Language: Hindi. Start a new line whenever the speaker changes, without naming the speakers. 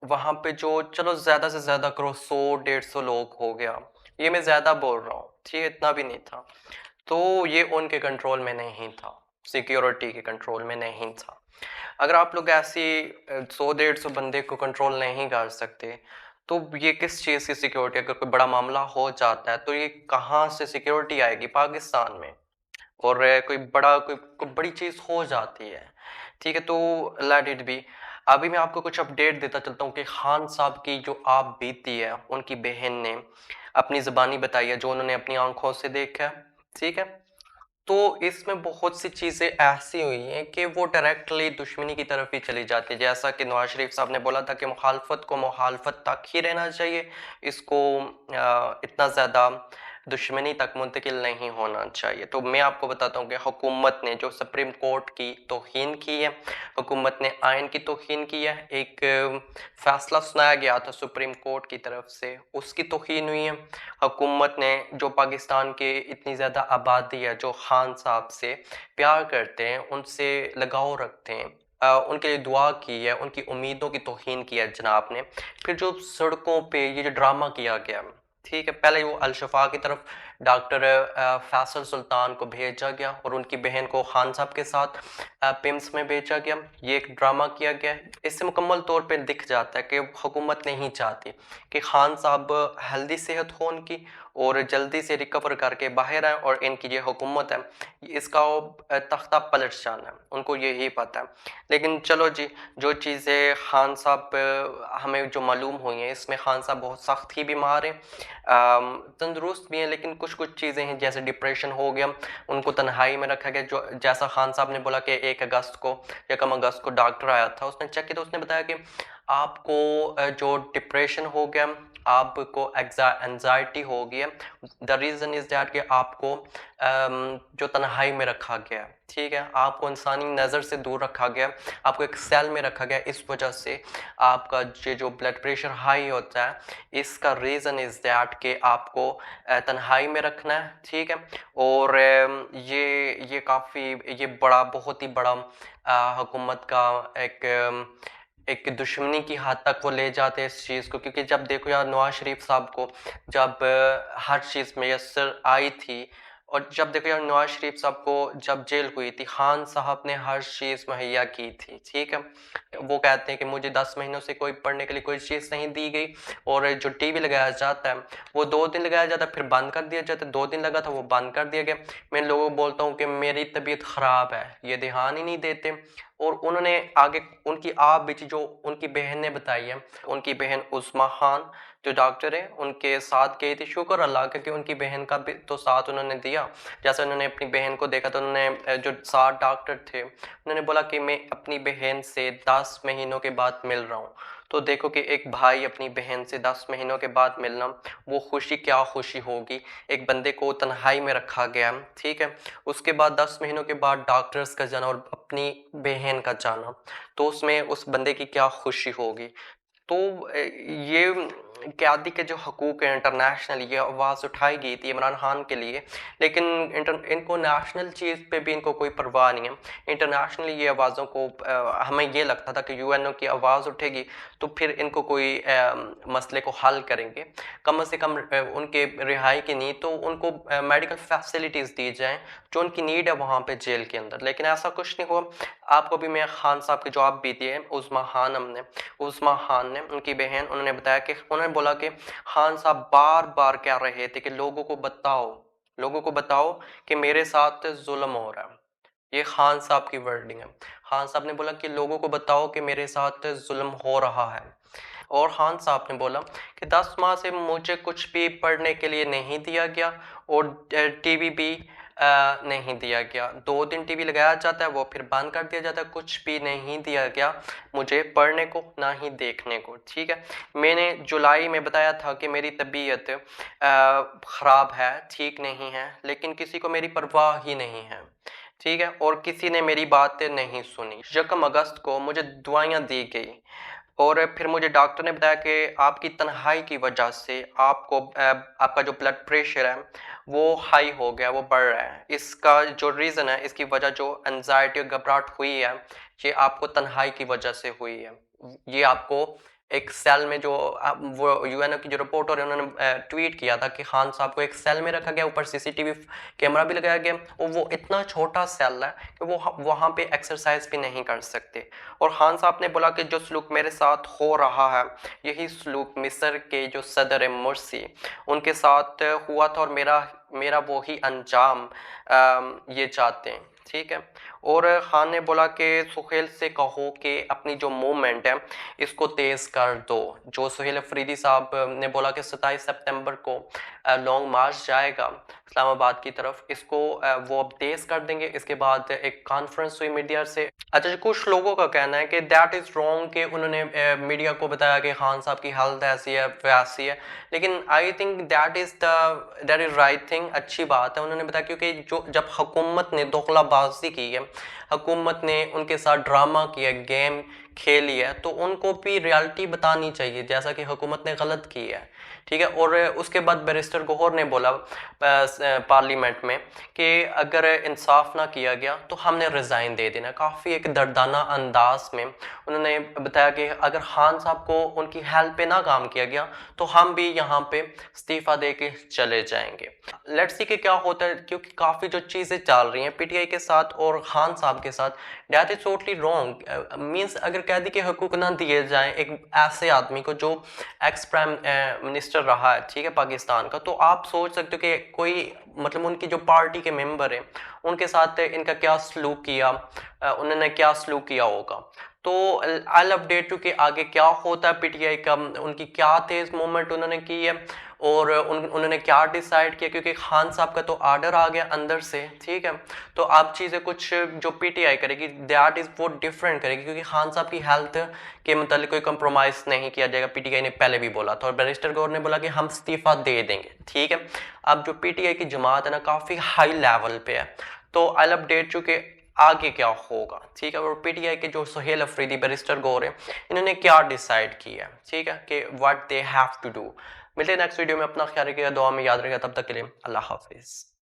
वहाँ पे जो चलो ज़्यादा से ज़्यादा करो 100-150 लोग हो गया, ये मैं ज़्यादा बोल रहा हूँ, ठीक है? इतना भी नहीं था। तो ये उनके कंट्रोल में नहीं था, सिक्योरिटी के कंट्रोल में नहीं था। अगर आप लोग ऐसी 100-150 बंदे को कंट्रोल नहीं कर सकते, तो ये किस चीज़ की सिक्योरिटी? अगर कोई बड़ा मामला हो जाता है, तो ये कहाँ से सिक्योरिटी आएगी? पाकिस्तान में। और कोई बड़ी चीज़ हो जाती है, ठीक है? तो लेट इट बी। अभी मैं आपको कुछ अपडेट देता चलता हूँ कि खान साहब की जो आप बीती है, उनकी बहन ने अपनी ज़ुबानी बताई है, जो उन्होंने अपनी आँखों से देखा है, ठीक है? तो इसमें बहुत सी चीज़ें ऐसी हुई हैं कि वो डायरेक्टली दुश्मनी की तरफ ही चली जाती है। जैसा कि नवाज़ शरीफ साहब ने बोला था कि मुखालफत को मुखालफत तक ही रहना चाहिए, इसको इतना ज़्यादा दुश्मनी तक मुंतकिल नहीं होना चाहिए। तो मैं आपको बताता हूँ कि हुकूमत ने जो सुप्रीम कोर्ट की तौहीन की है, हुकूमत ने आइन की तौहीन की है, एक फ़ैसला सुनाया गया था सुप्रीम कोर्ट की तरफ से, उसकी तौहीन हुई है। हुकूमत ने जो पाकिस्तान के इतनी ज़्यादा आबादी है, जो खान साहब से प्यार करते हैं, उनसे लगाव रखते हैं, उनके लिए दुआ की है, उनकी उम्मीदों की तौहीन की है जनाब ने। फिर जो सड़कों पे ये जो ड्रामा किया गया, ठीक है? पहले वो अल-शफ़ा की तरफ डॉक्टर फैसल सुल्तान को भेजा गया और उनकी बहन को खान साहब के साथ पिम्स में भेजा गया। ये एक ड्रामा किया गया है। इससे मुकम्मल तौर पे दिख जाता है कि हुकूमत नहीं चाहती कि खान साहब हेल्दी सेहत हो उनकी और जल्दी से रिकवर करके बाहर आएँ और इनकी ये हुकूमत है, इसका तख्ता पलट जाना है, उनको यही पता है। लेकिन चलो जी, जो चीज़ें खान साहब हमें जो मालूम हुई हैं, इसमें खान साहब बहुत सख्त ही बीमार हैं, तंदुरुस्त भी हैं, लेकिन कुछ-कुछ चीज़ें हैं जैसे डिप्रेशन हो गया, उनको तन्हाई में रखा गया। जो जैसा खान साहब ने बोला कि 1 अगस्त को या कम अगस्त को डॉक्टर आया था, उसने चेक किया तो उसने बताया कि आपको जो डिप्रेशन हो गया, आपको एंजाइटी हो गया। द रीज़न इज़ दैट कि आपको जो तन्हाई में रखा गया है, ठीक है? आपको इंसानी नज़र से दूर रखा गया, आपको एक सेल में रखा गया, इस वजह से आपका ये जो ब्लड प्रेशर हाई होता है, इसका रीज़न इज़ दैट कि आपको तन्हाई में रखना है, ठीक है? और ये काफ़ी ये बड़ा बहुत ही बड़ा हुकूमत का एक दुश्मनी की हद तक वो ले जाते हैं इस चीज़ को, क्योंकि जब देखो यार नवाज़ शरीफ साहब को जब हर चीज़ मैसर आई थी और जब देखो यार नवाज़ शरीफ साहब को जब जेल हुई थी, खान साहब ने हर चीज़ मुहैया की थी, ठीक है? वो कहते हैं कि मुझे 10 महीनों से कोई पढ़ने के लिए कोई चीज़ नहीं दी गई और जो टीवी लगाया जाता है, वो 2 दिन लगाया जाता है, फिर बंद कर दिया जाता है। 2 दिन लगा था, वो बंद कर दिया गया। मैं लोगों को बोलता हूँ कि मेरी तबीयत ख़राब है, ये ध्यान ही नहीं देते। और उन्होंने आगे उनकी आप बीती जो उनकी बहन ने बताई है, उनकी बहन उस्मा खान जो डॉक्टर है, उनके साथ गई थी। शुक्र अल्लाह का कि उनकी बहन का भी तो साथ उन्होंने दिया। जैसे उन्होंने अपनी बहन को देखा तो उन्होंने जो साथ डॉक्टर थे, उन्होंने बोला कि मैं अपनी बहन से 10 महीनों के बाद मिल रहा हूँ। तो देखो कि एक भाई अपनी बहन से 10 महीनों के बाद मिलना, वो खुशी क्या खुशी होगी। एक बंदे को तन्हाई में रखा गया, ठीक है? उसके बाद 10 महीनों के बाद डॉक्टर्स का जाना और अपनी बहन का जाना, तो उसमें उस बंदे की क्या खुशी होगी। तो ये क़यादी के जो हकूक़ हैं इंटरनेशनल, ये आवाज़ उठाई गई थी इमरान खान के लिए, लेकिन इनको नेशनल चीज़ पे भी इनको कोई परवाह नहीं है। इंटरनेशनली ये आवाज़ों को हमें ये लगता था कि यूएनओ की आवाज़ उठेगी तो फिर इनको कोई मसले को हल करेंगे। कम से कम उनके रिहाई की नहीं तो उनको मेडिकल फैसिलिटीज़ दी जाएँ, जो उनकी नीड है वहाँ पे जेल के अंदर, लेकिन ऐसा कुछ नहीं हुआ। आपको भी मैं खान साहब की जवाब भी दिए, उस्मा खान ने, उनकी बहन, उन्होंने बताया कि उन्होंने बोला कि खान साहब बार-बार कह रहे थे कि लोगों को बताओ कि मेरे साथ ज़ुल्म हो रहा है। ये खान साहब की वर्डिंग है। खान साहब ने बोला कि लोगों को बताओ कि मेरे साथ ज़ुल्म हो रहा है। और खान साहब ने बोला कि 10 माह से मुझे कुछ भी पढ़ने के लिए नहीं दिया गया और टीवी भी नहीं दिया गया। 2 दिन टीवी लगाया जाता है, वो फिर बंद कर दिया जाता है, कुछ भी नहीं दिया गया मुझे पढ़ने को, ना ही देखने को, ठीक है? मैंने जुलाई में बताया था कि मेरी तबीयत ख़राब है, ठीक नहीं है, लेकिन किसी को मेरी परवाह ही नहीं है, ठीक है? और किसी ने मेरी बातें नहीं सुनी। यकम अगस्त को मुझे दवाइयाँ दी गई और फिर मुझे डॉक्टर ने बताया कि आपकी तन्हाई की वजह से आपका जो ब्लड प्रेशर है, वो हाई हो गया, वो बढ़ रहा है। इसका जो रीज़न है, इसकी वजह जो एंग्ज़ायटी और घबराहट हुई है, ये आपको तन्हाई की वजह से हुई है। ये आपको एक सेल में जो वो यूएनओ की जो रिपोर्टर है उन्होंने ट्वीट किया था कि खान साहब को एक सेल में रखा गया, ऊपर सीसीटीवी कैमरा भी लगाया गया और वो इतना छोटा सेल है कि वो वहाँ पे एक्सरसाइज भी नहीं कर सकते। और खान साहब ने बोला कि जो सलूक मेरे साथ हो रहा है यही सलूक मिस्र के जो सदर मुर्सी उनके साथ हुआ था और मेरा वही अंजाम ये चाहते हैं, ठीक है। और खान ने बोला कि सुहेल से कहो कि अपनी जो मूवमेंट है इसको तेज़ कर दो। जो सुहेल अफरीदी साहब ने बोला कि 27 सितंबर को लॉन्ग मार्च जाएगा इस्लामाबाद की तरफ, इसको वो अब तेज़ कर देंगे। इसके बाद एक कॉन्फ्रेंस हुई मीडिया से। अच्छा जी, कुछ लोगों का कहना है कि दैट इज़ रॉन्ग कि उन्होंने मीडिया को बताया कि खान साहब की हालत ऐसी है वैसी है, लेकिन I think that is right thing. अच्छी बात है उन्होंने बताया, क्योंकि जो जब हुकूमत ने दखलाबाजी की है, हुकूमत ने उनके साथ ड्रामा किया, गेम खेली है, तो उनको भी रियलिटी बतानी चाहिए जैसा कि हुकूमत ने गलत की है, ठीक है। और उसके बाद बैरिस्टर गौहर ने बोला पार्लियामेंट में कि अगर इंसाफ ना किया गया तो हमने रिज़ाइन दे देना। काफ़ी एक दर्दाना अंदाज में उन्होंने बताया कि अगर खान साहब को उनकी हेल्प पे ना काम किया गया तो हम भी यहाँ पे इस्तीफ़ा दे के चले जाएंगे। लेट्स सी कि क्या होता है, क्योंकि काफ़ी जो चीज़ें चल रही हैं पीटीआई के साथ और खान साहब के साथ, that is totally wrong. Means अगर कह दी कि हकूक ना दिए जाएं एक ऐसे आदमी को जो एक्स प्राइम मिनिस्टर रहा है, ठीक है, पाकिस्तान का, तो आप सोच सकते हो कि कोई मतलब उनकी जो पार्टी के मेंबर हैं उनके साथ इनका क्या सलूक किया, उन्होंने क्या सलूक किया होगा। तो आई अपडेट यू कि आगे क्या होता है पीटीआई का, उनकी क्या तेज मूवमेंट उन्होंने की है और उन्होंने क्या डिसाइड किया, क्योंकि खान साहब का तो आर्डर आ गया अंदर से, ठीक है। तो अब चीज़ें कुछ जो पीटीआई करेगी दैट इज़ वो डिफरेंट करेगी, क्योंकि खान साहब की हेल्थ के मतलब कोई कंप्रोमाइज़ नहीं किया जाएगा। पीटीआई ने पहले भी बोला था और बैरिस्टर गौर ने बोला कि हम इस्तीफ़ा दे देंगे, ठीक है। अब जो पीटीआई की जमात है ना काफ़ी हाई लेवल पे है, तो आई अपडेट यू कि आगे क्या होगा, ठीक है। और पीटीआई के जो सुहेल अफरीदी बैरिस्टर गौर है इन्होंने क्या डिसाइड किया, ठीक है, कि what they have to do. मिलते हैं नेक्स्ट वीडियो में। अपना ख्याल रखिएगा, दुआ में याद रखिएगा। तब तक के लिए अल्लाह हाफिज़।